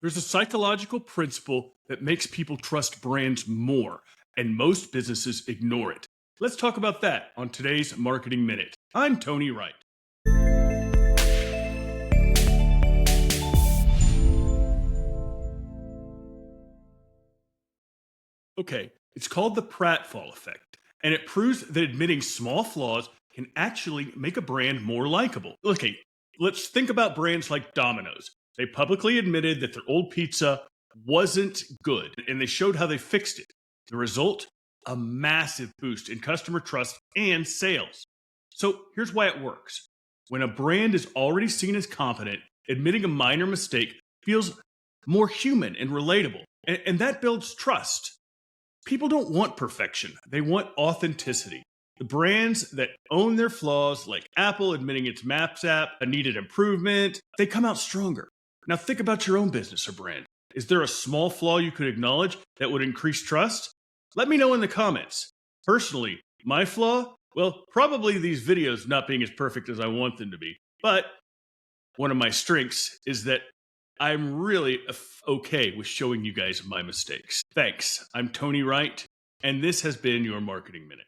There's a psychological principle that makes people trust brands more, and most businesses ignore it. Let's talk about that on today's Marketing Minute. I'm Tony Wright. Okay, it's called the Pratfall Effect, and it proves that admitting small flaws can actually make a brand more likable. Okay, let's think about brands like Domino's. They publicly admitted that their old pizza wasn't good, and they showed how they fixed it. The result? A massive boost in customer trust and sales. So here's why it works. When a brand is already seen as competent, admitting a minor mistake feels more human and relatable, and that builds trust. People don't want perfection, they want authenticity. The brands that own their flaws, like Apple admitting its Maps app needed improvement, they come out stronger. Now, think about your own business or brand. Is there a small flaw you could acknowledge that would increase trust? Let me know in the comments. Personally, my flaw? Well, probably these videos not being as perfect as I want them to be. But one of my strengths is that I'm really okay with showing you guys my mistakes. Thanks. I'm Tony Wright, and this has been your Marketing Minute.